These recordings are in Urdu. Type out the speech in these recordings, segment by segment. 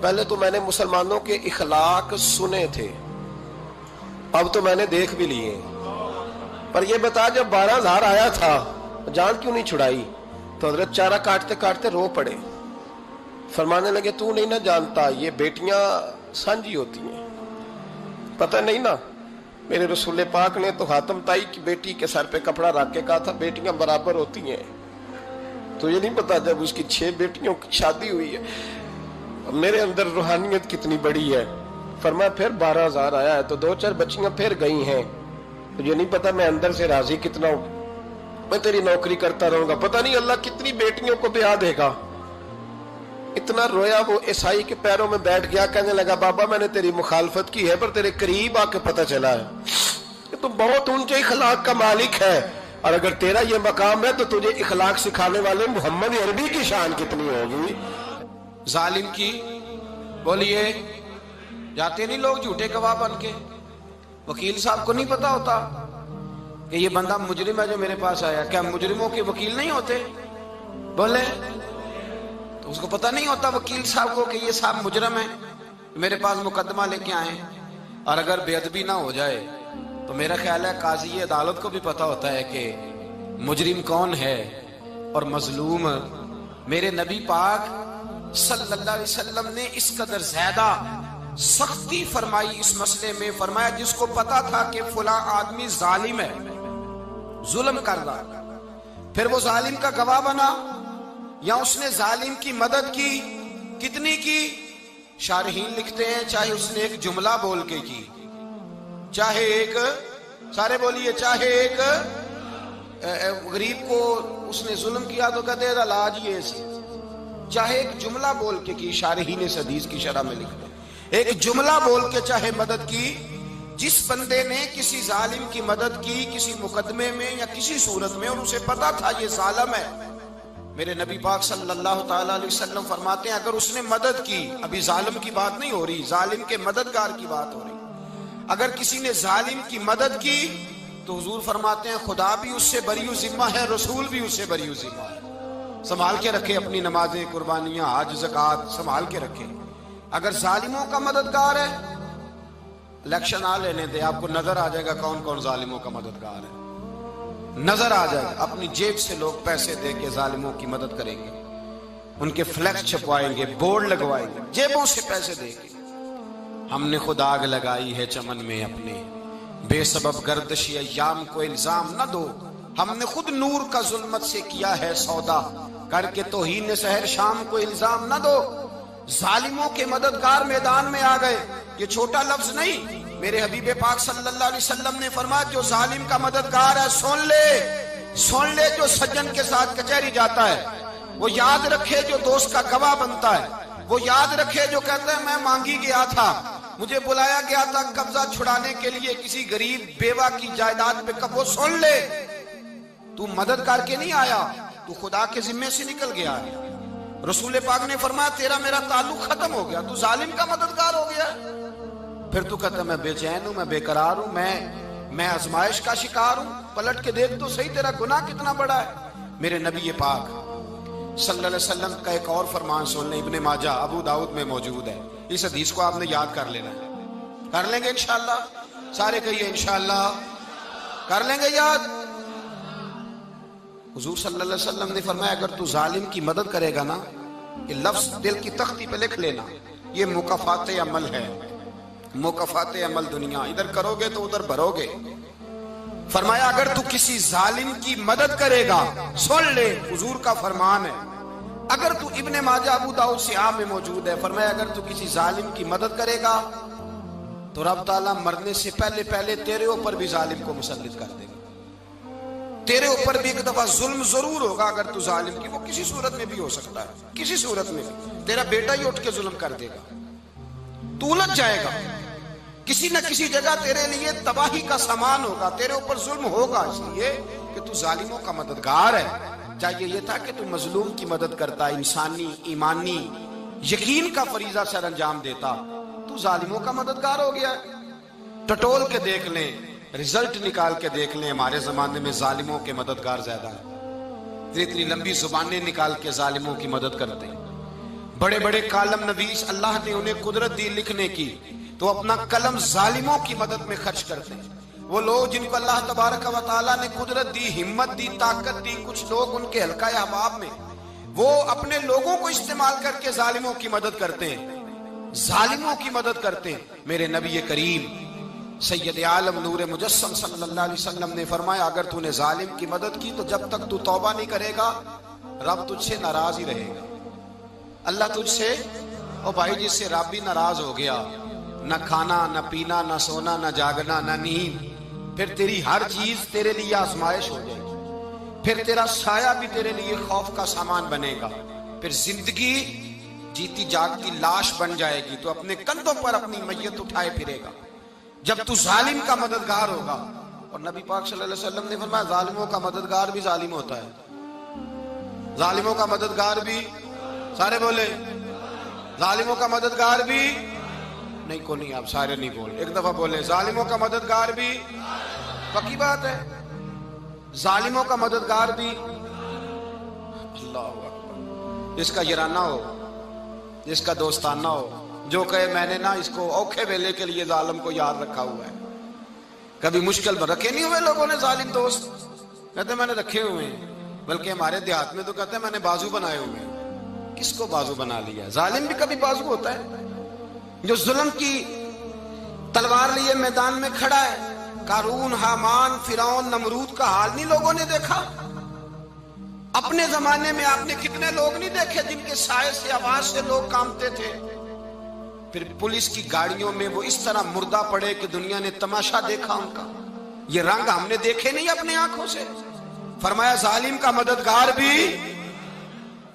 پہلے تو میں نے مسلمانوں کے اخلاق سنے تھے، اب تو میں نے دیکھ بھی لیے، پر یہ بتا جب 12,000 آیا تھا جان کیوں نہیں چھڑائی؟ تو حضرت چارہ کاٹتے کاٹتے رو پڑے، فرمانے لگے تو نہیں نہ جانتا یہ بیٹیاں سانجی ہوتی ہیں، پتہ نہیں نا؟ میرے رسول پاک نے تو حاتم تائی کی بیٹی کے سر پہ کپڑا رکھ کے کہا تھا بیٹیاں برابر ہوتی ہیں، تو یہ نہیں پتا جب اس کی 6 بیٹیوں کی شادی ہوئی ہے میرے اندر روحانیت کتنی بڑی ہے۔ فرمایا پھر 12,000 آیا ہے تو 2-4 بچیاں پھر گئی ہیں، تجھے نہیں پتا میں اندر سے راضی کتنا ہوں، میں تیری نوکری کرتا رہوں گا، پتہ نہیں اللہ کتنی بیٹیوں کو بیاہ دے گا۔ اتنا رویا وہ عیسائی کے پیروں میں بیٹھ گیا، کہنے لگا بابا میں نے تیری مخالفت کی ہے پر تیرے قریب آ کے پتہ چلا ہے کہ تو بہت اونچے اخلاق کا مالک ہے، اور اگر تیرا یہ مقام ہے تو تجھے اخلاق سکھانے والے محمد عربی کی شان کتنی ہوگی۔ ظالم کی بولیے جاتے نہیں لوگ جھوٹے گواہ بن کے، وکیل صاحب کو نہیں پتا ہوتا کہ یہ بندہ مجرم ہے جو میرے پاس آیا، کیا مجرموں کے وکیل نہیں ہوتے؟ بولے تو اس کو پتہ نہیں ہوتا وکیل صاحب کو کہ یہ صاحب مجرم ہے، میرے پاس مقدمہ لے کے آئے، اور اگر بے ادبی نہ ہو جائے تو میرا خیال ہے قاضی عدالت کو بھی پتا ہوتا ہے کہ مجرم کون ہے اور مظلوم۔ میرے نبی پاک صلی اللہ علیہ وسلم نے اس قدر زیادہ سختی فرمائی اس مسئلے میں، فرمایا جس کو پتا تھا کہ فلاں آدمی ظالم ہے، ظلم کر رہا، پھر وہ ظالم کا گواہ بنا یا اس نے ظالم کی مدد کی، کتنی کی؟ شارحین لکھتے ہیں چاہے اس نے ایک جملہ بول کے کی، چاہے ایک، سارے بولیے، چاہے ایک غریب کو اس نے ظلم کیا تو کہتے ہیں علاج یہ سی، چاہے ایک جملہ بول کے کی، شارحین اس حدیث کی شرح میں لکھتے ہیں ایک جملہ بول کے چاہے مدد کی، جس بندے نے کسی ظالم کی مدد کی کسی مقدمے میں یا کسی صورت میں اور اسے پتا تھا یہ ظالم ہے، میرے نبی پاک صلی اللہ تعالی علیہ وسلم فرماتے ہیں اگر اس نے مدد کی، ابھی ظالم کی بات نہیں ہو رہی، ظالم کے مددگار کی بات ہو رہی، اگر کسی نے ظالم کی مدد کی تو حضور فرماتے ہیں خدا بھی اس سے بری و ذمہ ہے، رسول بھی اس سے بری و ذمہ ہے۔ سنبھال کے رکھے اپنی نمازیں، قربانیاں، حج، زکوٰۃ سنبھال کے رکھے۔ اگر ظالموں کا مددگار ہے، الیکشن آ لینے دے، آپ کو نظر آ جائے گا کون کون ظالموں کا مددگار ہے، نظر آ جائے گا۔ اپنی جیب سے لوگ پیسے دے کے ظالموں کی مدد کریں گے، ان کے فلیکس چھپوائیں گے، بورڈ لگوائیں گے، جیبوں سے پیسے دے کے۔ ہم نے خود آگ لگائی ہے چمن میں اپنے، بے سبب گردشی ایام کو الزام نہ دو، ہم نے خود نور کا ظلمت سے کیا ہے سودا، کر کے توہین سحر شام کو الزام نہ دو۔ ظالموں کے مددگار میدان میں آ گئے، یہ چھوٹا لفظ نہیں، میرے حبیب پاک صلی اللہ علیہ وسلم نے فرمایا جو ظالم کا مددگار ہے سن لے جو سجن کے ساتھ کچہری جاتا ہے، وہ یاد رکھے جو دوست کا گواہ بنتا ہے، وہ یاد رکھے جو کہتا ہے میں مانگی گیا تھا، مجھے بلایا گیا تھا قبضہ چھڑانے کے لیے کسی غریب بیوہ کی جائیداد پہ، وہ سن لے تو مدد کر کے نہیں آیا، تو خدا کے ذمے سے نکل گیا ہے۔ رسول پاک نے فرمایا تیرا میرا تعلق ختم ہو گیا، تو ظالم کا مددگار ہو گیا، پھر تو کہتا میں بے چین ہوں، میں بے قرار ہوں، میں آزمائش کا شکار ہوں، پلٹ کے دیکھ تو صحیح تیرا گناہ کتنا بڑا ہے۔ میرے نبی پاک صلی اللہ علیہ وسلم کا ایک اور فرمان سن لیں، ابن ماجہ ابو داؤد میں موجود ہے، اس حدیث کو آپ نے یاد کر لینا ہے، کر لیں گے انشاءاللہ، سارے کہیے انشاءاللہ، کر لیں گے یاد۔ حضور صلی اللہ علیہ وسلم نے فرمایا اگر تو ظالم کی مدد کرے گا نا، یہ لفظ دل کی تختی پہ لکھ لینا، یہ مکافات عمل ہے، مکافات عمل دنیا، ادھر کرو گے تو ادھر بھرو گے۔ فرمایا اگر تو کسی ظالم کی مدد کرے گا، سن لے حضور کا فرمان ہے، اگر تو ابن ماجہ ابو داؤد سیاہ میں موجود ہے، فرمایا اگر تو کسی ظالم کی مدد کرے گا تو رب تعالیٰ مرنے سے پہلے تیرے اوپر بھی ظالم کو مسلط کر دے گا، تیرے اوپر بھی ایک دفعہ ظلم ضرور ہوگا اگر تو ظالم کی، وہ کسی صورت میں بھی ہو سکتا ہے، کسی صورت میں بھی تیرا بیٹا ہی اٹھ کے ظلم کر دے گا، تو الجھ جائے گا، کسی نہ کسی جگہ تیرے لیے تباہی کا سامان ہوگا، تیرے اوپر ظلم ہوگا، اس لیے کہ تو ظالموں کا مددگار ہے۔ چاہیے یہ تھا کہ تو مظلوم کی مدد کرتا، انسانی ایمانی یقین کا فریضہ سر انجام دیتا، تو ظالموں کا مددگار ہو گیا۔ ٹٹول کے دیکھ لیں، رزلٹ نکال کے دیکھ لیں، ہمارے زمانے میں ظالموں کے مددگار زیادہ ہیں، اتنی لمبی زبانیں نکال کے ظالموں کی مدد کرتے ہیں، بڑے بڑے کالم نویس اللہ نے انہیں قدرت دی لکھنے کی، تو اپنا قلم ظالموں کی مدد میں خرچ کرتے ہیں۔ وہ لوگ جن کو اللہ تبارک و تعالیٰ نے قدرت دی، ہمت دی، طاقت دی، کچھ لوگ ان کے حلقہ احباب میں، وہ اپنے لوگوں کو استعمال کر کے ظالموں کی مدد کرتے ہیں، ظالموں کی مدد کرتے ہیں۔ میرے نبی کریم سید عالم نور مجسم صلی اللہ علیہ وسلم نے فرمایا، اگر تو نے ظالم کی مدد کی تو جب تک تو توبہ نہیں کرے گا رب تجھ سے ناراض ہی رہے گا۔ اللہ تجھ سے، او بھائی جس سے رب بھی ناراض ہو گیا، نہ کھانا نہ پینا نہ سونا نہ جاگنا نہ نیند، پھر تیری ہر چیز تیرے لیے آزمائش ہو جائے گی، پھر تیرا سایہ بھی تیرے لیے خوف کا سامان بنے گا، پھر زندگی جیتی جاگتی لاش بن جائے گی، تو اپنے کندھوں پر اپنی میت اٹھائے پھرے گا جب تو ظالم کا مددگار ہوگا۔ اور نبی پاک صلی اللہ علیہ وسلم نے فرمایا، ظالموں کا مددگار بھی ظالم ہوتا ہے، ظالموں کا مددگار بھی، سارے بولے ظالموں کا مددگار بھی نہیں، کو نہیں، آپ سارے نہیں بولے، ایک دفعہ بولے ظالموں کا مددگار بھی، پکی بات ہے، ظالموں کا مددگار بھی۔ اللہ اکبر، جس کا یارانہ ہو، جس کا دوستانہ ہو، جو کہے میں نے نا اس کو اوکھے ویلے کے لیے ظالم کو یاد رکھا ہوا ہے۔ کبھی مشکل میں رکھے نہیں ہوئے لوگوں نے ظالم دوست، کہتے میں نے رکھے ہوئے ہیں، بلکہ ہمارے دیہات میں تو کہتے ہیں میں نے بازو بنائے ہوئے ہیں۔ کس کو بازو بنا لیا؟ ظالم بھی کبھی بازو ہوتا ہے، جو ظلم کی تلوار لیے میدان میں کھڑا ہے۔ قارون، حامان، فرعون، نمرود کا حال نہیں لوگوں نے دیکھا؟ اپنے زمانے میں آپ نے کتنے لوگ نہیں دیکھے جن کے سائے سے، آواز سے لوگ کانپتے تھے؟ پھر پولیس کی گاڑیوں میں وہ اس طرح مردہ پڑے کہ دنیا نے تماشا دیکھا ان کا۔ یہ رنگ ہم نے دیکھے نہیں اپنے آنکھوں سے۔ فرمایا ظالم کا مددگار بھی،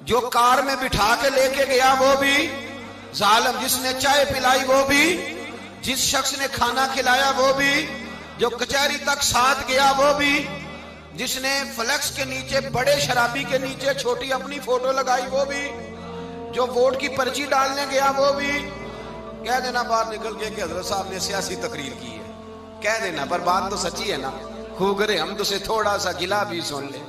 جو کار میں بٹھا کے لے کے گیا وہ بھی ظالم، جس نے چائے پلائی وہ بھی، جس شخص نے کھانا کھلایا وہ بھی، جو کچہری تک ساتھ گیا وہ بھی، جس نے فلیکس کے نیچے، بڑے شرابی کے نیچے چھوٹی اپنی فوٹو لگائی وہ بھی، جو ووٹ کی پرچی ڈالنے گیا وہ بھی۔ کہہ دینا باہر نکل کے کہ حضرت صاحب نے سیاسی تقریر کی ہے، کہہ دینا، پر بات تو سچی ہے نا۔ خو کرے ہم تو سے تھوڑا سا گلا بھی سن لے،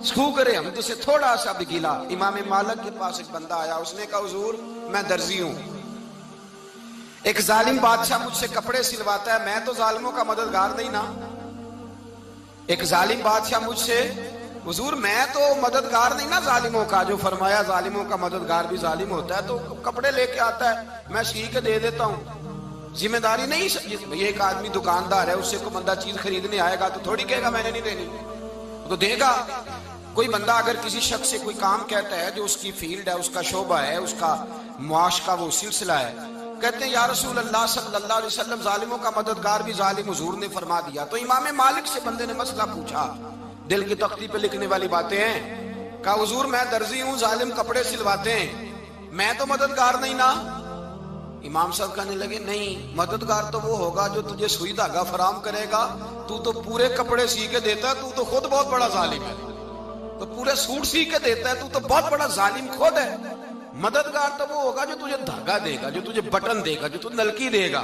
خو کرے ہم تو سے تھوڑا سا بھی گلا۔ امام مالک کے پاس ایک بندہ آیا، اس نے کہا حضور میں درزی ہوں، ایک ظالم بادشاہ مجھ سے کپڑے سلواتا ہے، میں تو ظالموں کا مددگار نہیں نا۔ ایک ظالم بادشاہ مجھ سے، حضور میں تو مددگار نہیں نا ظالموں کا۔ جو فرمایا ظالموں کا مددگار بھی ظالم ہوتا ہے، تو کپڑے لے کے آتا ہے میں سی کے دے دیتا ہوں، ذمہ داری نہیں۔ یہ ایک آدمی دکاندار ہے، اس سے کوئی بندہ چیز خریدنے آئے گا تو تھوڑی کہے گا میں نے نہیں دینی، تو دے گا۔ کوئی بندہ اگر کسی شخص سے کوئی کام کہتا ہے جو اس کی فیلڈ ہے، اس کا شعبہ ہے، اس کا معاش کا وہ سلسلہ ہے، کہتے ہیں یا رسول اللہ صلی اللہ علیہ وسلم ظالموں کا مددگار بھی ظالم، حضور نے فرما دیا۔ تو امام مالک سے بندے نے مسئلہ پوچھا، دل کی تختی پہ لکھنے والی باتیں ہیں، کہا حضور میں درزی ہوں، ظالم کپڑے سلواتے ہیں، میں تو مددگار نہیں نا۔ امام صاحب کہنے لگے نہیں، مددگار تو وہ ہوگا جو تجھے سوئی دھاگا فراہم کرے گا، تو تو پورے کپڑے سی کے دیتا ہے، تو خود بہت بڑا ظالم ہے، تو پورے سوٹ سی کے دیتا ہے، تو بہت بڑا ظالم خود ہے۔ مددگار تو وہ ہوگا جو تجھے دھاگا دے گا، جو تجھے بٹن دے گا، جو تجھے نلکی دے گا۔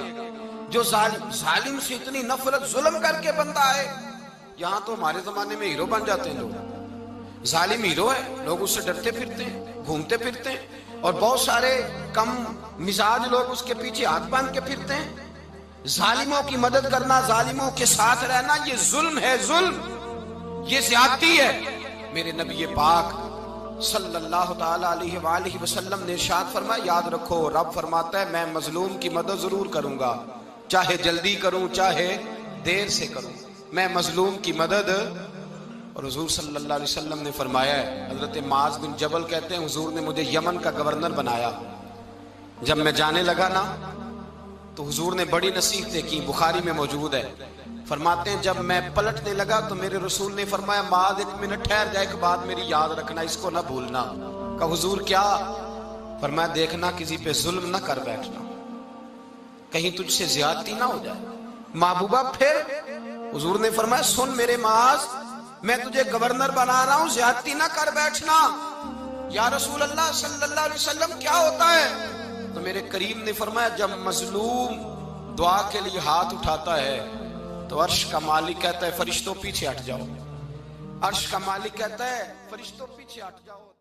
جو ظالم سے اتنی نفرت ظلم کر کے بندہ آئے، یہاں تو ہمارے زمانے میں ہیرو بن جاتے ہیں لوگ، ظالم ہیرو ہے، لوگ اس سے ڈرتے پھرتے ہیں، گھومتے پھرتے ہیں، اور بہت سارے کم مزاج لوگ اس کے پیچھے ہاتھ باندھ کے پھرتے ہیں۔ ظالموں کی مدد کرنا، ظالموں کے ساتھ رہنا، یہ ظلم ہے، ظلم، یہ زیادتی ہے۔ میرے نبی پاک صلی اللہ تعالی علیہ وآلہ وسلم نے ارشاد فرمایا، یاد رکھو رب فرماتا ہے میں مظلوم کی مدد ضرور کروں گا، چاہے جلدی کروں چاہے دیر سے کروں، میں مظلوم کی مدد۔ اور حضور صلی اللہ علیہ وسلم نے فرمایا ہے، حضرت معاذ بن جبل کہتے ہیں حضور نے مجھے یمن کا گورنر بنایا، جب میں جانے لگا نا تو حضور نے بڑی نصیحتیں کی، بخاری میں موجود ہے، فرماتے ہیں جب میں پلٹنے لگا تو میرے رسول نے فرمایا معاذ ایک منٹ ٹھہر جا، ایک بات میری یاد رکھنا، اس کو نہ بھولنا۔ کہا حضور کیا؟ فرمایا دیکھنا کسی پہ ظلم نہ کر بیٹھنا، کہیں تجھ سے زیادتی نہ ہو جائے۔ محبوبہ پھر حضور نے فرمایا سن میرے معاذ، میں تجھے گورنر بنا رہا ہوں، زیادتی نہ کر بیٹھنا۔ یا رسول اللہ صلی اللہ علیہ وسلم کیا ہوتا ہے؟ تو میرے کریم نے فرمایا جب مظلوم دعا کے لیے ہاتھ اٹھاتا ہے تو عرش کا مالک کہتا ہے فرشتوں پیچھے ہٹ جاؤ، عرش کا مالک کہتا ہے فرشتوں پیچھے ہٹ جاؤ۔